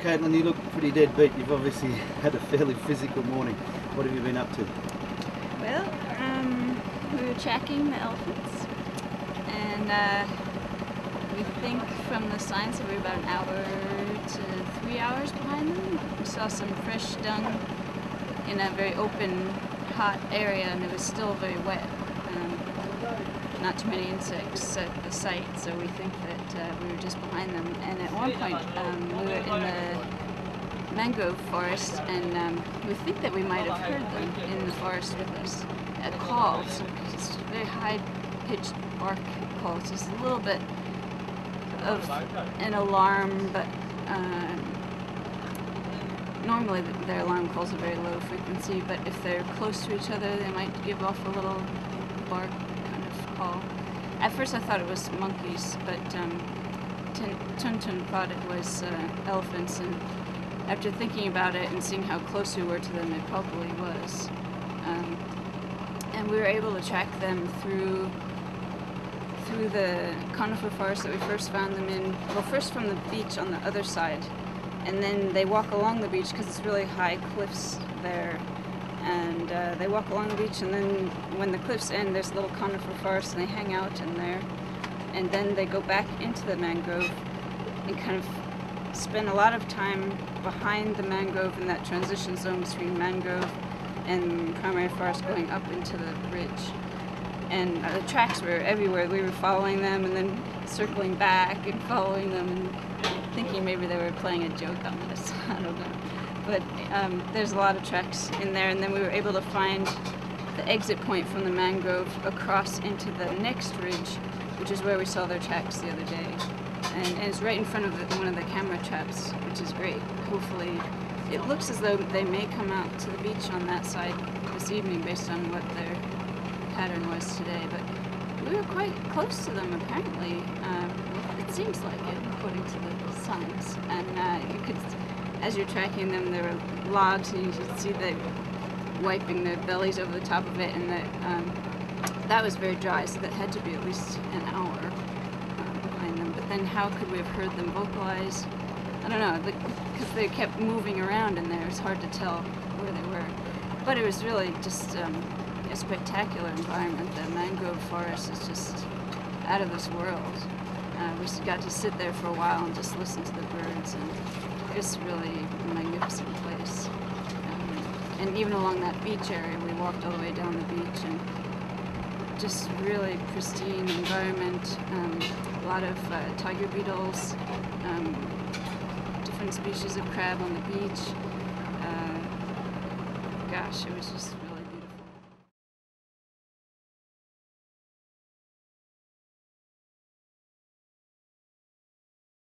Caitlin, you look pretty dead beat. You've obviously had a fairly physical morning. What have you been up to? Well, we were tracking the elephants, and we think from the signs that we were about an hour to 3 hours behind them. We saw some fresh dung in a very open, hot area, and it was still very wet. Not too many insects at the site, so we think that we were just behind them. And at one point, we were in the mangrove forest, and we think that we might have heard them in the forest with us at calls. It's very high-pitched bark calls, just a little bit of an alarm, but normally their alarm calls are very low frequency, but if they're close to each other, they might give off a little bark kind of call. At first I thought it was monkeys, but Tun thought it was elephants, and after thinking about it and seeing how close we were to them, it probably was. And we were able to track them through the conifer forest that we first found them in. Well, first from the beach on the other side, and then they walk along the beach because it's really high cliffs there. And they walk along the beach, and then when the cliffs end, there's a little conifer forest, and they hang out in there. And then they go back into the mangrove and kind of spend a lot of time behind the mangrove in that transition zone between mangrove and primary forest, going up into the ridge. And the tracks were everywhere. We were following them and then circling back and following them and thinking maybe they were playing a joke on us. I don't know. But there's a lot of tracks in there, and then we were able to find the exit point from the mangrove across into the next ridge, which is where we saw their tracks the other day. And it's right in front of one of the camera traps, which is great. Hopefully, it looks as though they may come out to the beach on that side this evening based on what their pattern was today. But we were quite close to them, apparently. It seems like it, according to the signs. And you could, as you're tracking them, there were logs, and you could see them wiping their bellies over the top of it, and that was very dry, so that had to be at least an hour behind them. But then how could we have heard them vocalize? I don't know, because they kept moving around in there. It's hard to tell where they were. But it was really just a spectacular environment. The mangrove forest is just out of this world. We just got to sit there for a while and just listen to the birds, and it's really a magnificent place. And even along that beach area, we walked all the way down the beach, and just really pristine environment. A lot of tiger beetles, different species of crab on the beach. Gosh, it was just